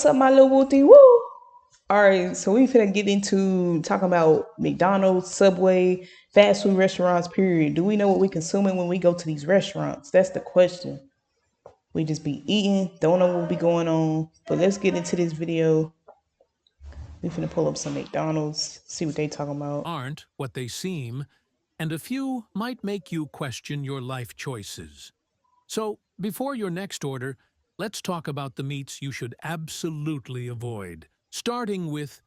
What's up, my little wooty woo? All right, so we finna get into talking about McDonald's, Subway, fast food restaurants. Period. Do we know what we consuming when we go to these restaurants? That's the question. We just be eating, don't know what be going on. But let's get into this video. We finna pull up some McDonald's, see what they talking about. Aren't what they seem, and a few might make you question your life choices. So, before your next order, let's talk about the meats you should absolutely avoid, starting with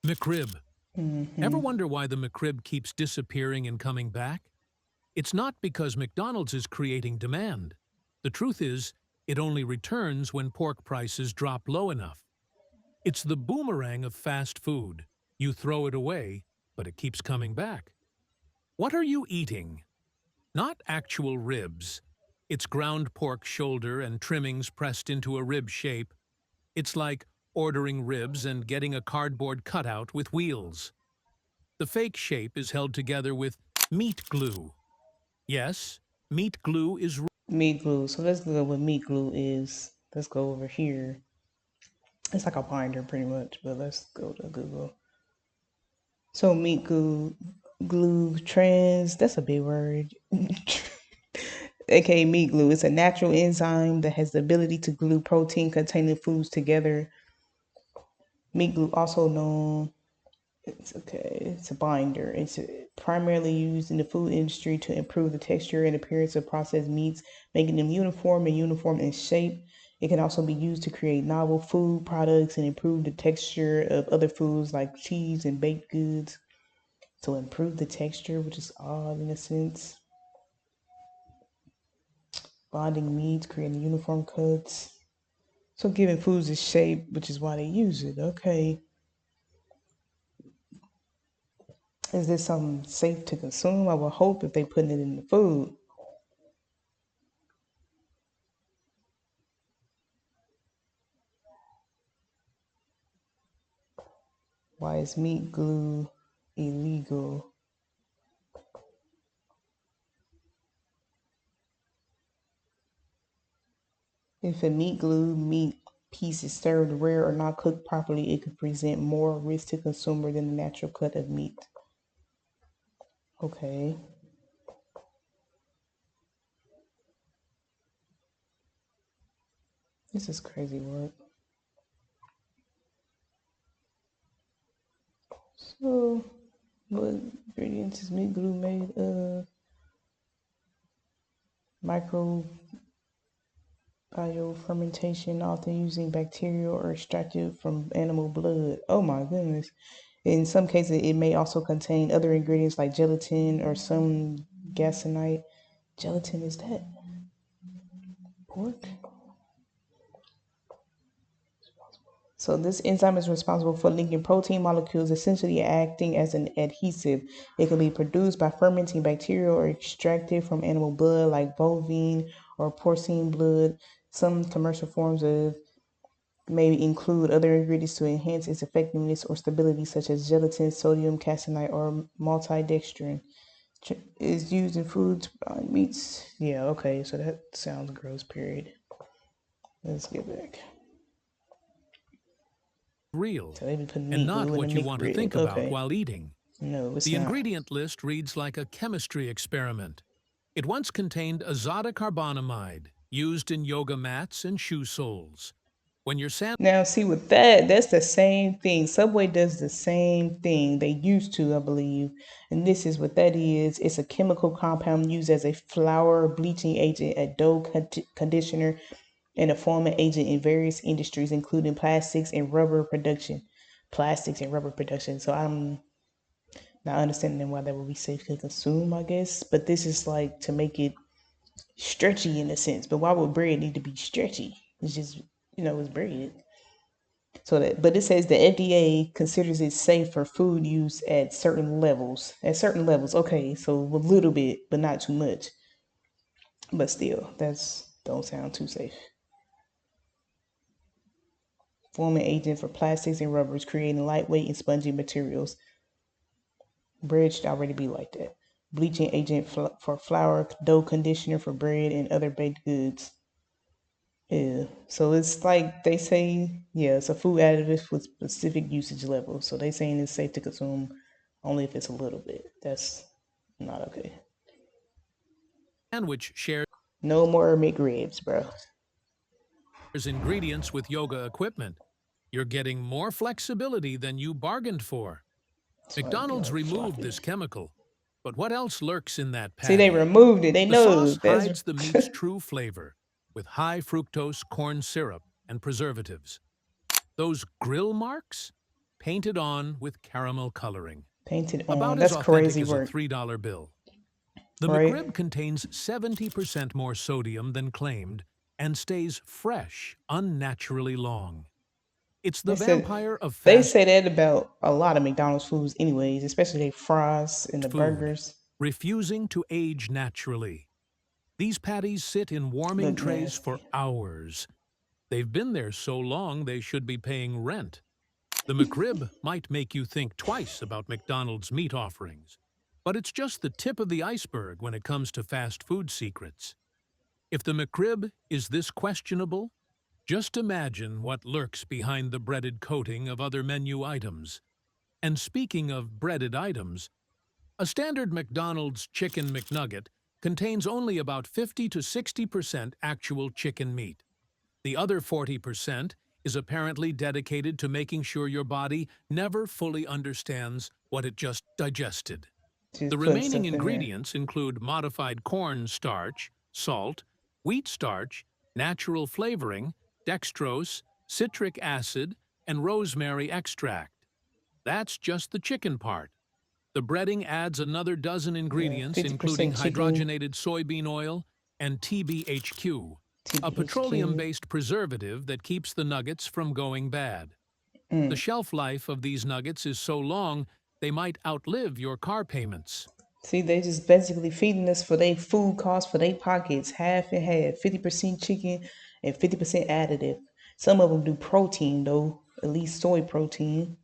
McRib. Ever Hmm. wonder why the McRib keeps disappearing and coming back? It's not because McDonald's is creating demand. The truth is, it only returns when pork prices drop low enough. It's the boomerang of fast food. You throw it away, but it keeps coming back. What are you eating? Not actual ribs. It's ground pork shoulder and trimmings pressed into a rib shape. It's like ordering ribs and getting a cardboard cutout with wheels. The fake shape is held together with meat glue. Yes, meat glue is Meat glue. So let's go what meat glue is. Let's go over here. It's like a binder pretty much, but let's go to Google. So meat glue trans, that's a big word. AKA meat glue. It's a natural enzyme that has the ability to glue protein containing foods together. Meat glue, also known, it's a binder. It's primarily used in the food industry to improve the texture and appearance of processed meats, making them uniform in shape. It can also be used to create novel food products and improve the texture of other foods like cheese and baked goods. To improve the texture, which is odd in a sense. Bonding meats, creating uniform cuts. So giving foods a shape, which is why they use it. Okay. Is this something safe to consume? I would hope if they putting it in the food. Why is meat glue illegal? If a meat piece is served rare or not cooked properly, it could present more risk to consumer than the natural cut of meat. Okay. This is crazy work. So, what ingredients is meat glue made of? Micro biofermentation, often using bacteria or extracted from animal blood. Oh my goodness. In some cases, it may also contain other ingredients like gelatin or some gasonite. Gelatin, is that pork? So this enzyme is responsible for linking protein molecules, essentially acting as an adhesive. It can be produced by fermenting bacteria or extracted from animal blood like bovine or porcine blood. Some commercial forms of may include other ingredients to enhance its effectiveness or stability, such as gelatin, sodium caseinate, or maltodextrin. Is used in foods, meats. Yeah, okay, so that sounds gross, period. Let's get back. real, So they be putting and meat not glue in what the you want to think McRib. about Okay. while eating. No, it's The not. ingredient list reads like a chemistry experiment. It once contained azotocarbonamide, used in yoga mats and shoe soles. When your sandwich Now, see, with that, that's the same thing. Subway does the same thing. They used to, I believe. And this is what that is. It's a chemical compound used as a flour bleaching agent, a dough conditioner, and a forming agent in various industries, including plastics and rubber production. Plastics and rubber production. So I'm not understanding why that would be safe to consume, I guess. But this is like to make it stretchy in a sense. But why would bread need to be stretchy? It's just, it's bread. So that, but it says the FDA considers it safe for food use at certain levels. At certain levels, okay, so a little bit, but not too much. But still, that's don't sound too safe. Forming agent for plastics and rubbers, creating lightweight and spongy materials. Bread should already be like that. Bleaching agent for flour, dough conditioner for bread and other baked goods. Yeah. So it's like they say, yeah, it's a food additive with specific usage levels. So they saying it's safe to consume only if it's a little bit. That's not okay. Sandwich shares No more McRibs, bro. ingredients with yoga equipment. You're getting more flexibility than you bargained for. That's why they be McDonald's all removed floppy. this chemical. But what else lurks in that See, they patty? removed it. They The know. sauce That's hides the meat's true flavor with high fructose corn syrup and preservatives. Those grill marks? Painted on with caramel coloring. painted on. About as That's authentic crazy as a work, $3 bill. The right? McRib contains 70% more sodium than claimed and stays fresh unnaturally long. It's the They said vampire of they fast say that about a lot of McDonald's foods, anyways, especially their fries and the food, burgers. refusing to age naturally. These patties sit in warming Look trays for nasty. hours. They've been there so long they should be paying rent. The McRib might make you think twice about McDonald's meat offerings, but it's just the tip of the iceberg when it comes to fast food secrets. If the McRib is this questionable, just imagine what lurks behind the breaded coating of other menu items. And speaking of breaded items, a standard McDonald's Chicken McNugget contains only about 50 to 60% actual chicken meat. The other 40% is apparently dedicated to making sure your body never fully understands what it just digested. The Just putting remaining stuff in there. ingredients include modified corn starch, salt, wheat starch, natural flavoring, dextrose, citric acid, and rosemary extract. That's just the chicken part. The breading adds another dozen Yeah, ingredients, including 50% chicken, hydrogenated soybean oil and TBHQ, a TBHQ. petroleum-based preservative that keeps the nuggets from going bad. The shelf life of these nuggets is so long, they might outlive your car payments. See, they just basically feeding us for their food costs for their pockets, half and half, 50% chicken and 50% additive. Some of them do protein though, at least soy protein.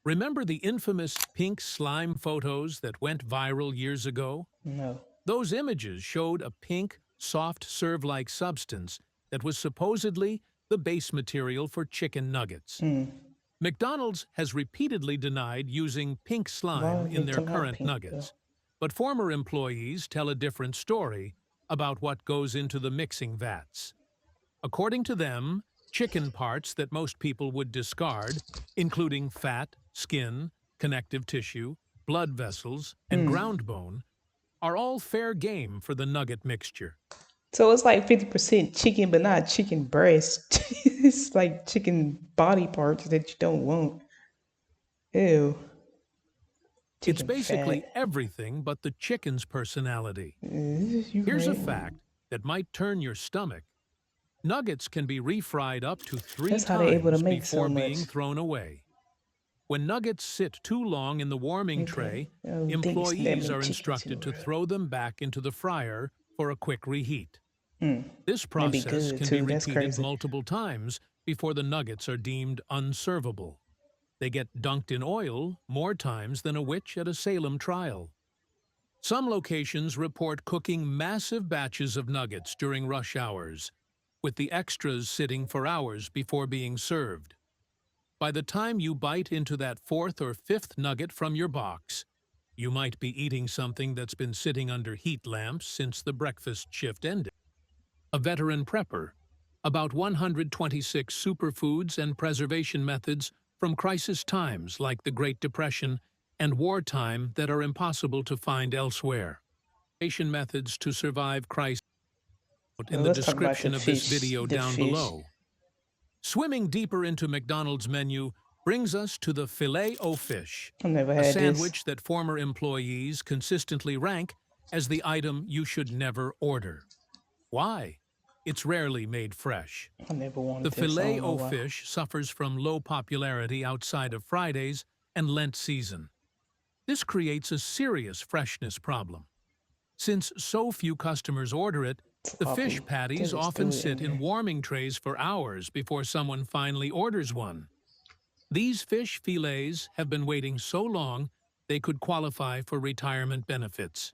Remember the infamous pink slime photos that went viral years ago? No. Those images showed a pink, soft serve-like substance that was supposedly the base material for chicken nuggets. McDonald's has repeatedly denied using pink Why slime are they in their talking about current pink though? nuggets, but former employees tell a different story about what goes into the mixing vats. According to them, chicken parts that most people would discard, including fat, skin, connective tissue, blood vessels, and ground bone, are all fair game for the nugget mixture. So it's like 50% chicken, but not chicken breast. It's like chicken body parts that you don't want. Ew. It's Chicken basically fat. everything but the chicken's personality. You Here's a right. fact that might turn your stomach. Nuggets can be refried up to 3 That's how they're able to times make so before much. being thrown away. When nuggets sit too long in the warming tray, Okay. Oh, thanks, that employees make are chicken instructed to too. throw them back into the fryer for a quick reheat. This They be process good can be too. That's repeated crazy. multiple times before the nuggets are deemed unservable. They get dunked in oil more times than a witch at a Salem trial. Some locations report cooking massive batches of nuggets during rush hours, with the extras sitting for hours before being served. By the time you bite into that fourth or fifth nugget from your box, you might be eating something that's been sitting under heat lamps since the breakfast shift ended. A veteran prepper, about 126 superfoods and preservation methods from crisis times like the Great Depression and wartime that are impossible to find elsewhere. Preservation methods to survive crisis in Well, the let's talk about description of this video the down fish. below. Swimming deeper into McDonald's menu brings us to the Filet-O-Fish, I've never a had this. sandwich that former employees consistently rank as the item you should never order. Why? It's rarely made fresh. I never The wanted this. I don't know why. Filet-O-Fish suffers from low popularity outside of Fridays and Lent season. This creates a serious freshness problem. Since so few customers order it, the fish Sloppy. patties They just often threw it sit in there. warming trays for hours before someone finally orders one. These fish fillets have been waiting so long they could qualify for retirement benefits.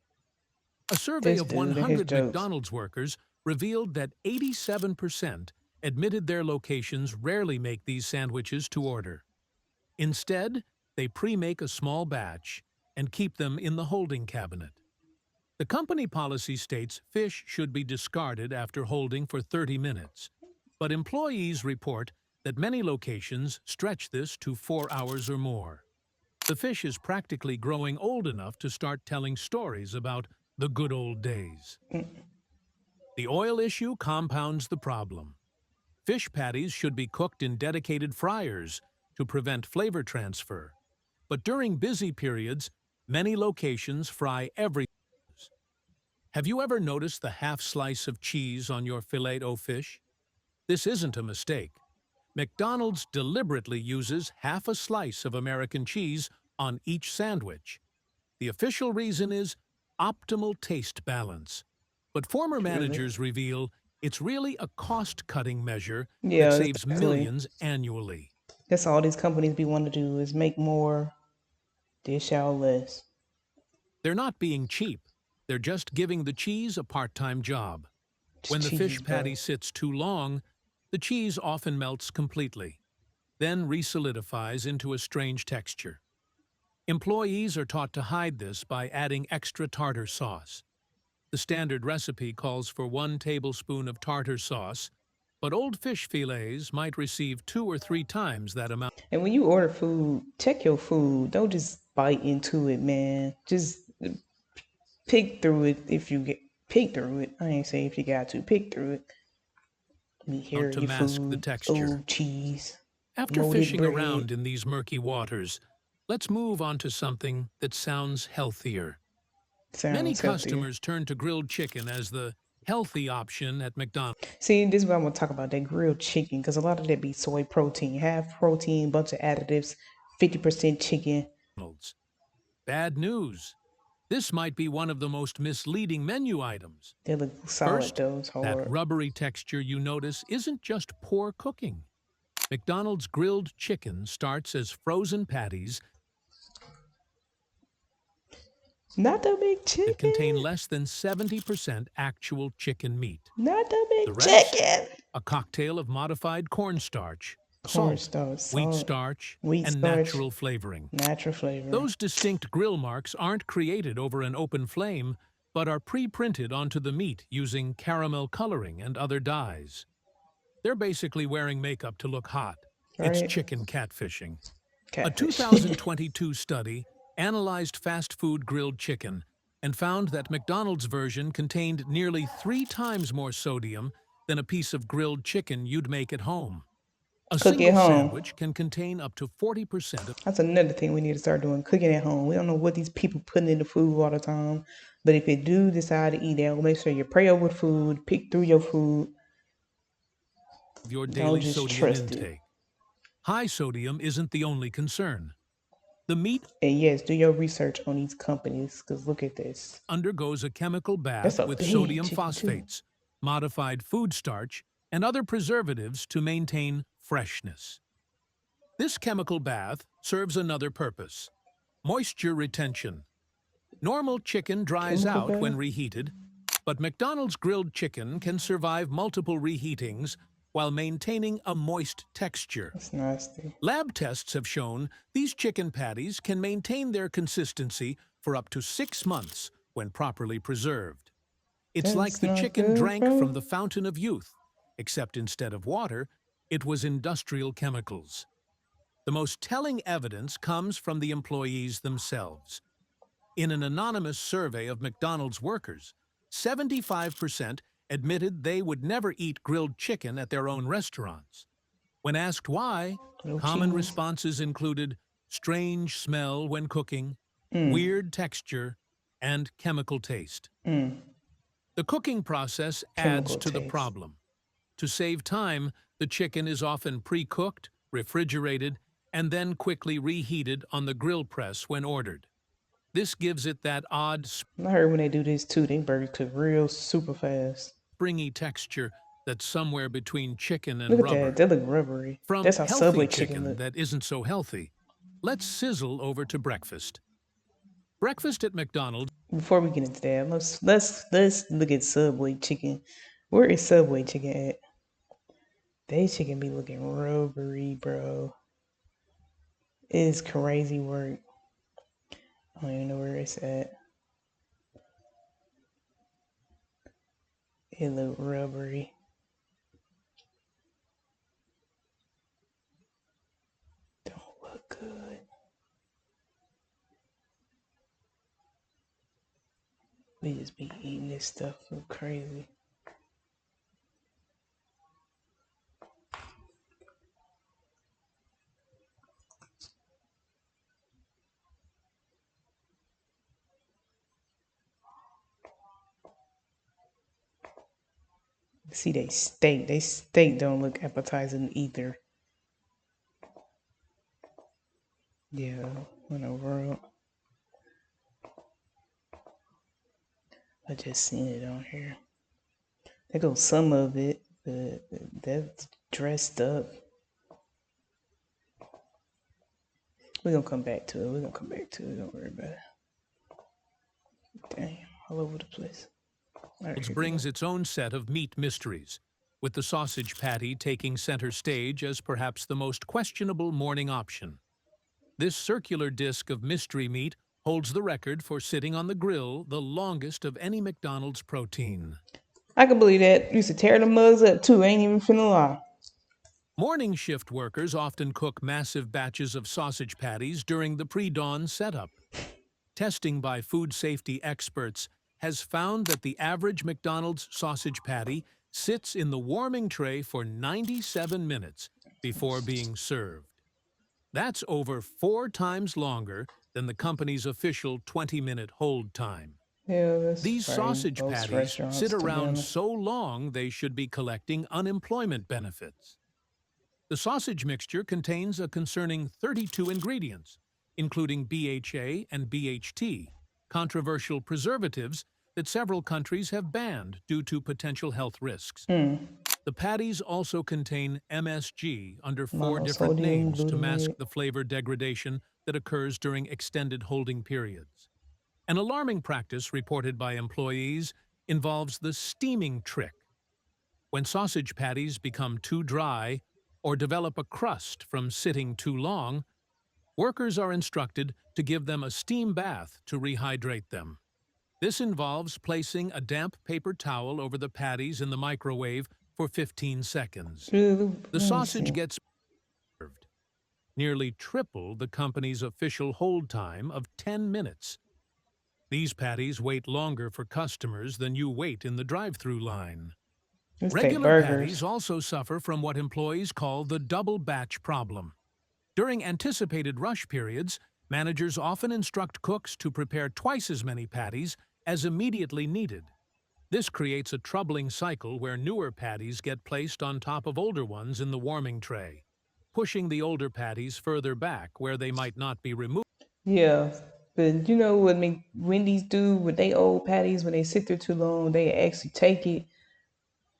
A survey This of dude and his 100 jokes. McDonald's workers revealed that 87% admitted their locations rarely make these sandwiches to order. Instead, they pre-make a small batch and keep them in the holding cabinet. The company policy states fish should be discarded after holding for 30 minutes, but employees report that many locations stretch this to 4 hours or more. The fish is practically growing old enough to start telling stories about the good old days. The oil issue compounds the problem. Fish patties should be cooked in dedicated fryers to prevent flavor transfer, but during busy periods, many locations fry everything. Have you ever noticed the half slice of cheese on your filet-o-fish? This isn't a mistake. McDonald's deliberately uses half a slice of American cheese on each sandwich. The official reason is optimal taste balance. But former managers reveal it's really a cost-cutting measure Yeah, that saves exactly. millions annually. That's all these companies be wanting to do is make more, dish out less. They're not being cheap. They're just giving the cheese a part-time job. It's When the cheese, fish bro. patty sits too long, the cheese often melts completely, then resolidifies into a strange texture. Employees are taught to hide this by adding extra tartar sauce. The standard recipe calls for 1 tablespoon of tartar sauce, but old fish fillets might receive 2 or 3 times that amount. And when you order food, check your food. Don't just bite into it, man. Just pick through it if you get pick through it. I ain't saying if you got to pick through it. Me hear To your mask the food. texture. Oh, cheese. After Molded fishing bread. around in these murky waters, let's move on to something that sounds healthier. Many Sounds healthier. customers turn to grilled chicken as the healthy option at McDonald's. See, this is what I'm gonna talk about, that grilled chicken, because a lot of that be soy protein, half protein, bunch of additives, 50% chicken. Bad news. This might be one of the most misleading menu items. They look solid First, though. It's that hard. rubbery texture you notice isn't just poor cooking. McDonald's grilled chicken starts as frozen patties Not the big that chicken. contain less than 70% actual chicken meat. Not the big The rest, chicken. a cocktail of modified cornstarch, Cornstarch, salt, wheat salt, starch, wheat and starch. natural flavoring. Natural flavor. Those distinct grill marks aren't created over an open flame, but are pre-printed onto the meat using caramel coloring and other dyes. They're basically wearing makeup to look hot. It's Right. chicken catfishing. A Catfish. 2022 study analyzed fast food grilled chicken and found that McDonald's version contained nearly 3 times more sodium than a piece of grilled chicken you'd make at home. A Cook single at home. sandwich can contain up to 40% of That's another thing we need to start doing, cooking at home. We don't know what these people putting in the food all the time. But if you do decide to eat out, make sure you pray over the food, pick through your food. your Don't daily just sodium trust it. intake. High sodium isn't the only concern. The meat And yes, do your research on these companies, because look at this. undergoes a chemical bath That's a with big sodium chicken, too. phosphates, modified food starch, and other preservatives to maintain freshness. This chemical bath serves another purpose: moisture retention. Normal chicken dries Chemical out when bath? reheated, but McDonald's grilled chicken can survive multiple reheatings while maintaining a moist texture. That's nasty. Lab tests have shown these chicken patties can maintain their consistency for up to 6 months when properly preserved. It's like That's the not chicken good, drank bro. from the fountain of youth, except instead of water, it was industrial chemicals. The most telling evidence comes from the employees themselves. In an anonymous survey of McDonald's workers, 75% admitted they would never eat grilled chicken at their own restaurants. When asked why, No common cheese. responses included strange smell when cooking, Mm. weird texture, and chemical taste. Mm. The cooking process Chemical adds to the taste. problem. To save time, the chicken is often pre-cooked, refrigerated, and then quickly reheated on the grill press when ordered. This gives it that odd, I heard when they do this too, they burgers cook real super fast. springy texture that's somewhere between chicken and Look at rubber. that. They look rubbery. From That's how healthy Subway chicken chicken look. that isn't so healthy, let's sizzle over to breakfast. Breakfast at McDonald's Before we get into that, let's look at Subway chicken. Where is Subway chicken at? They chicken be looking rubbery, bro. It is crazy work. I don't even know where it's at. It look rubbery. Don't look good. We just be eating this stuff so crazy. See, they steak don't look appetizing either. Yeah, what in the world? I just seen it on here. There goes some of it, but that's dressed up. We're gonna come back to it. Don't worry about it. Damn, all over the place. All right, McDonald's here we brings go. its own set of meat mysteries, with the sausage patty taking center stage as perhaps the most questionable morning option. This circular disc of mystery meat holds the record for sitting on the grill the longest of any McDonald's protein. I can believe that. Used to tear the mugs up too. Ain't even finna lie. Morning shift workers often cook massive batches of sausage patties during the pre-dawn setup. Testing by food safety experts has found that the average McDonald's sausage patty sits in the warming tray for 97 minutes before being served. That's over 4 times longer than the company's official 20-minute hold time. Yeah, that's These probably sausage most patties restaurants, sit to be around honest. so long they should be collecting unemployment benefits. The sausage mixture contains a concerning 32 ingredients, including BHA and BHT, controversial preservatives that several countries have banned due to potential health risks. The patties also contain MSG under 4 different Monosodium names to mask glutamate. the flavor degradation that occurs during extended holding periods. An alarming practice reported by employees involves the steaming trick. When sausage patties become too dry or develop a crust from sitting too long, workers are instructed to give them a steam bath to rehydrate them. This involves placing a damp paper towel over the patties in the microwave for 15 seconds. The Let me sausage see. gets served, nearly triple the company's official hold time of 10 minutes. These patties wait longer for customers than you wait in the drive-through line. Let's take Regular burgers. patties also suffer from what employees call the double batch problem. During anticipated rush periods, managers often instruct cooks to prepare twice as many patties as immediately needed. This creates a troubling cycle where newer patties get placed on top of older ones in the warming tray, pushing the older patties further back where they might not be removed. Yeah, but you know what Wendy's do with they old patties when they sit there too long, they actually take it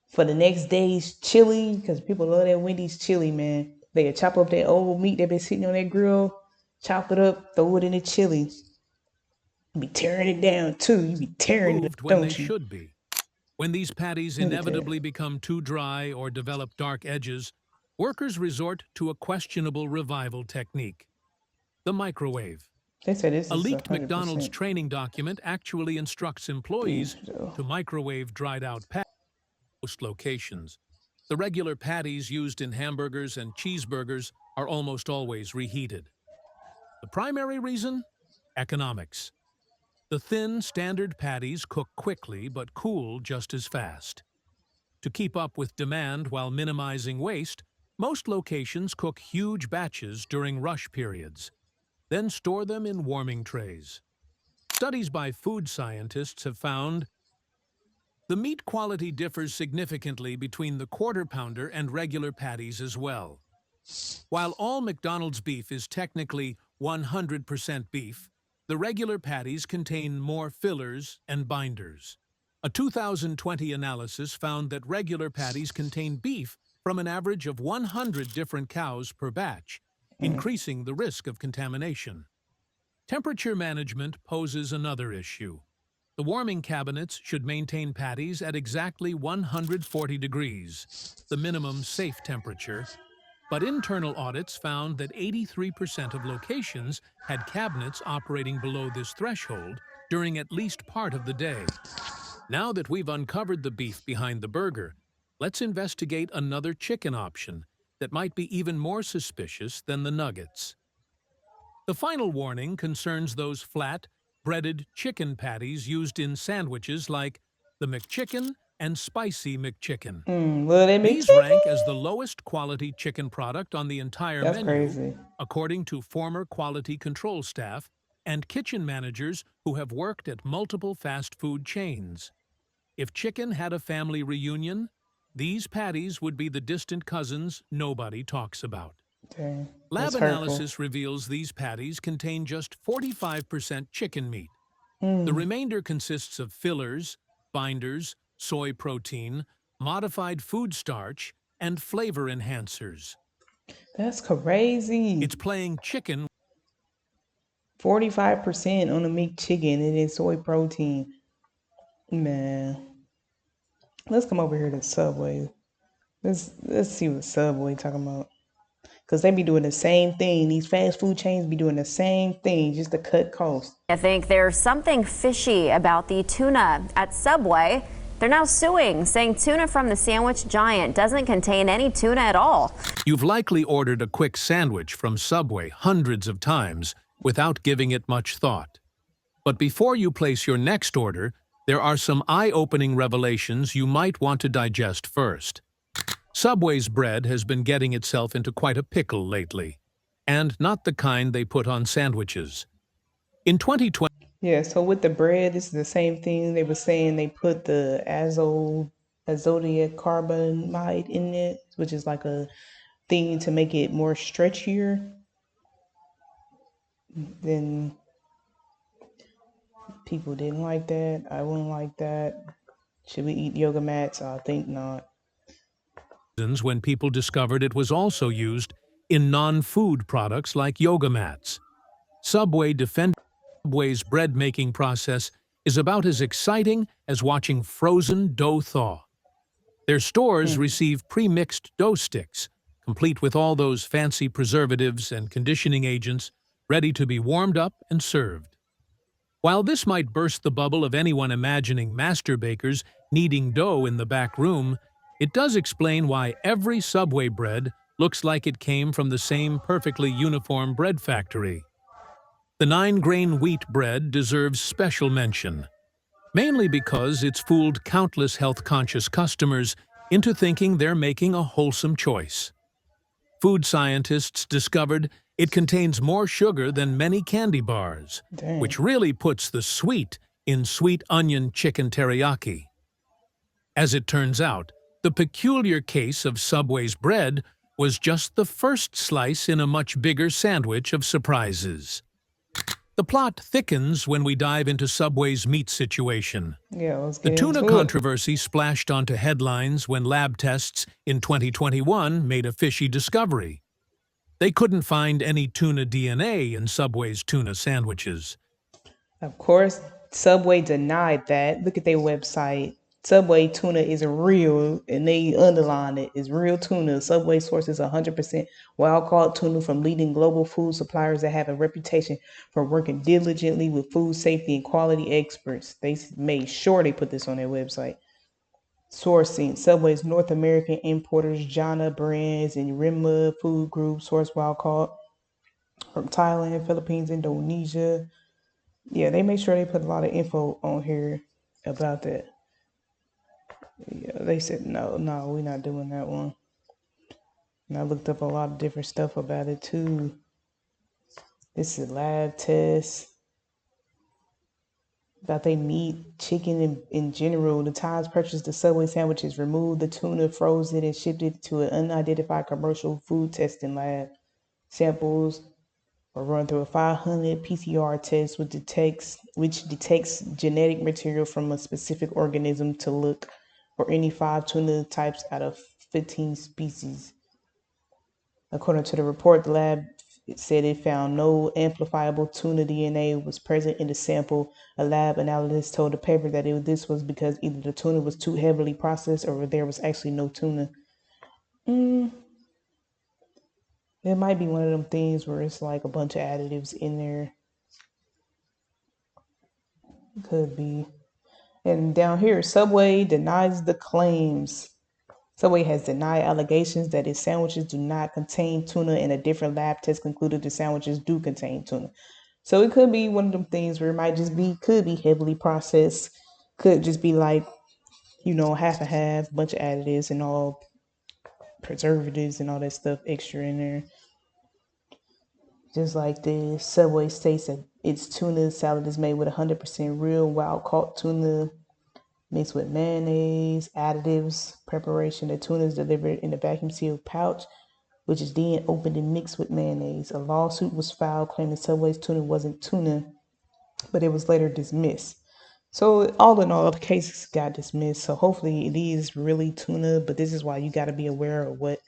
for the next day's chili because people love that Wendy's chili, man. They chop up that old meat that been sitting on that grill, chop it up, throw it in the chili. You be tearing it down too. You be tearing it up, When they don't you? should be. When these patties Look at that. inevitably become too dry or develop dark edges, workers resort to a questionable revival technique: the microwave. They said this A is leaked McDonald's 100% training document actually instructs beef, employees though. to microwave dried-out patties at most locations. The regular patties used in hamburgers and cheeseburgers are almost always reheated. The primary reason? Economics. The thin, standard patties cook quickly but cool just as fast. To keep up with demand while minimizing waste, most locations cook huge batches during rush periods, then store them in warming trays. Studies by food scientists have found the meat quality differs significantly between the Quarter Pounder and regular patties as well. While all McDonald's beef is technically 100% beef, the regular patties contain more fillers and binders. A 2020 analysis found that regular patties contain beef from an average of 100 different cows per batch, increasing the risk of contamination. Temperature management poses another issue. The warming cabinets should maintain patties at exactly 140 degrees, the minimum safe temperature, but internal audits found that 83% of locations had cabinets operating below this threshold during at least part of the day. Now that we've uncovered the beef behind the burger, let's investigate another chicken option that might be even more suspicious than the nuggets. The final warning concerns those flat, breaded chicken patties used in sandwiches like the McChicken and Spicy McChicken. Will they make These rank as chicken? the lowest quality chicken product on the entire That's menu, crazy. according to former quality control staff and kitchen managers who have worked at multiple fast food chains. If chicken had a family reunion, these patties would be the distant cousins nobody talks about. Dang, Lab that's hurtful. analysis reveals these patties contain just 45% chicken meat. The Mm, remainder consists of fillers, binders, soy protein, modified food starch, and flavor enhancers. that's crazy. It's playing chicken 45% on the meat chicken and then soy protein. Man, let's come over here to Subway. Let's see what Subway talking about. Cause they be doing the same thing. These fast food chains be doing the same thing just to cut costs. I think there's something fishy about the tuna at Subway. They're now suing, saying tuna from the sandwich giant doesn't contain any tuna at all. You've likely ordered a quick sandwich from Subway hundreds of times without giving it much thought. But before you place your next order, there are some eye-opening revelations you might want to digest first. Subway's bread has been getting itself into quite a pickle lately, and not the kind they put on sandwiches. In 2020, Yeah, so with the bread, it's the same thing. They were saying they put the azotic carbamide in it, which is like a thing to make it more stretchier. Then people didn't like that. I wouldn't like that. Should we eat yoga mats? I think not. when people discovered it was also used in non-food products like yoga mats. Subway defended Subway's bread-making process is about as exciting as watching frozen dough thaw. Their stores Hmm. receive pre-mixed dough sticks, complete with all those fancy preservatives and conditioning agents, ready to be warmed up and served. While this might burst the bubble of anyone imagining master bakers kneading dough in the back room, it does explain why every Subway bread looks like it came from the same perfectly uniform bread factory. The 9-grain wheat bread deserves special mention, mainly because it's fooled countless health-conscious customers into thinking they're making a wholesome choice. Food scientists discovered it contains more sugar than many candy bars, which Dang. really puts the sweet in sweet onion chicken teriyaki. As it turns out, the peculiar case of Subway's bread was just the first slice in a much bigger sandwich of surprises. The plot thickens when we dive into Subway's meat situation. Yeah, let's The get tuna into it. controversy splashed onto headlines when lab tests in 2021 made a fishy discovery. They couldn't find any tuna DNA in Subway's tuna sandwiches. Of course, Subway denied that. Look at their website. Subway tuna is real, and they underline it. It's real tuna. Subway sources 100% wild-caught tuna from leading global food suppliers that have a reputation for working diligently with food safety and quality experts. They made sure they put this on their website. Sourcing Subway's North American importers, Jana Brands and Rimma Food Group, source wild-caught from Thailand, Philippines, Indonesia. Yeah, they make sure they put a lot of info on here about that. Yeah, they said no, we're not doing that one. And I looked up a lot of different stuff about it too. This is lab tests about they meat, chicken in general. The Times purchased the Subway sandwiches, removed the tuna, froze it, and shipped it to an unidentified commercial food testing lab. Samples were run through a 500 PCR test, which detects genetic material from a specific organism to look for any 5 tuna types out of 15 species. According to the report, the lab It said it found no amplifiable tuna DNA was present in the sample. A lab analyst told the paper that this was because either the tuna was too heavily processed or there was actually no tuna. It might be one of them things where it's like a bunch of additives in there. Could be. And down here, Subway denies the claims. Subway has denied allegations that its sandwiches do not contain tuna, and a different lab test concluded the sandwiches do contain tuna. So it could be one of them things where it might just be, could be heavily processed, could just be like, half and half, bunch of additives and all preservatives and all that stuff extra in there. Just like the Subway states that its tuna salad is made with 100% real wild caught tuna mixed with mayonnaise, additives, preparation. The tuna is delivered in a vacuum sealed pouch, which is then opened and mixed with mayonnaise. A lawsuit was filed claiming Subway's tuna wasn't tuna, but it was later dismissed. So all in all, the case got dismissed. So hopefully it is really tuna, but this is why you got to be aware of what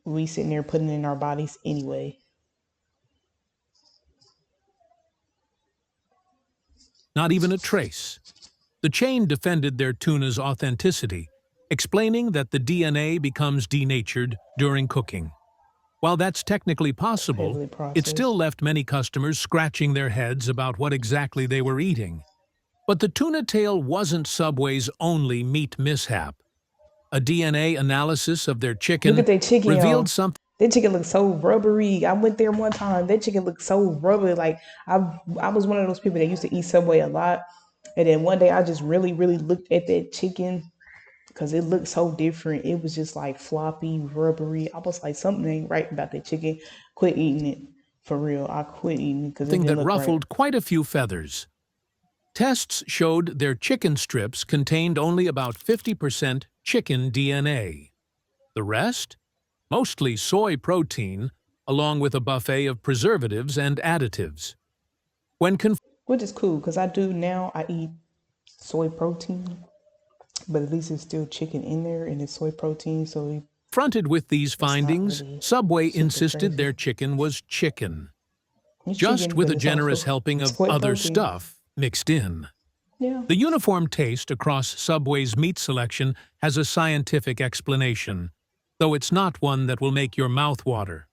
we sitting there putting in our bodies anyway. Not even a trace. The chain defended their tuna's authenticity, explaining that the DNA becomes denatured during cooking. While that's technically possible, it still left many customers scratching their heads about what exactly they were eating. But the tuna tail wasn't Subway's only meat mishap. A DNA analysis of their chicken Look at their chicken, revealed something. That chicken looks so rubbery. I went there one time. That chicken looked so rubbery. Like I was one of those people that used to eat Subway a lot. And then one day I just really, really looked at that chicken because it looked so different. It was just like floppy, rubbery. I was like, something ain't right about that chicken. Quit eating it. For real. I quit eating it because it didn't that look ruffled right. quite a few feathers. Tests showed their chicken strips contained only about 50% chicken DNA. The rest? Mostly soy protein, along with a buffet of preservatives and additives. Which is cool because I eat soy protein, but at least it's still chicken in there and it's soy protein. So confronted with these findings, really Subway insisted crazy. their chicken was chicken, It's just chicken, with but a it's generous also helping of soy other protein. stuff mixed in. Yeah. The uniform taste across Subway's meat selection has a scientific explanation, though it's not one that will make your mouth water.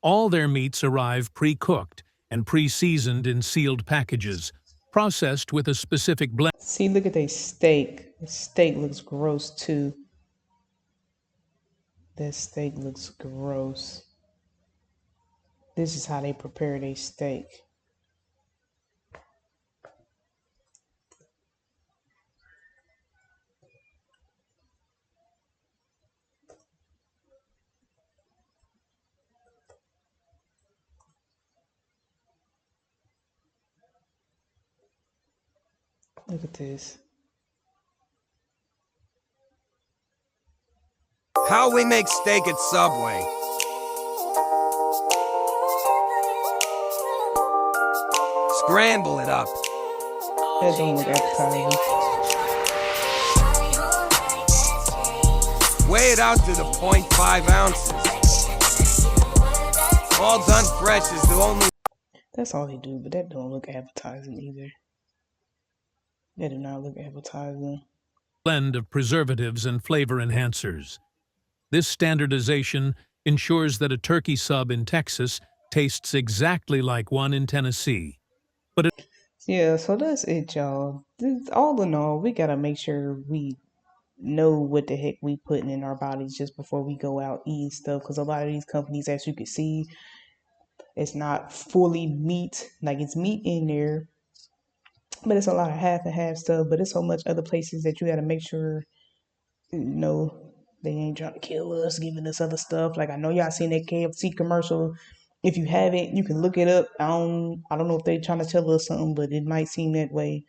All their meats arrive pre-cooked and pre-seasoned in sealed packages, processed with a specific blend. See, look at their steak. The steak looks gross too. That steak looks gross. This is how they prepare their steak. Look at this. How we make steak at Subway. Scramble it up. That don't look appetizing. Weigh it out to the 0.5 ounces. All done fresh is the only... That's all they do, but that don't look appetizing either. That do not look appetizing. Blend of preservatives and flavor enhancers. This standardization ensures that a turkey sub in Texas tastes exactly like one in Tennessee. Yeah, so that's it, y'all. All in all, we gotta make sure we know what the heck we putting in our bodies just before we go out eating stuff. Because a lot of these companies, as you can see, it's not fully meat. Like it's meat in there, but it's a lot of half and half stuff. But it's so much other places that you gotta make sure, they ain't trying to kill us, giving us other stuff. Like I know y'all seen that KFC commercial. If you haven't, you can look it up. I don't know if they're trying to tell us something, but it might seem that way.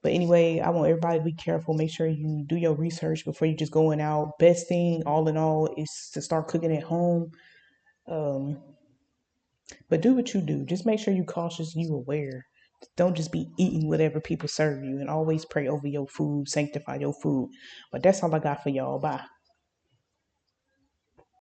But anyway, I want everybody to be careful. Make sure you do your research before you just going out. Best thing, all in all, is to start cooking at home. But do what you do. Just make sure you cautious, you aware. Don't just be eating whatever people serve you, and always pray over your food, sanctify your food. But that's all I got for y'all. Bye.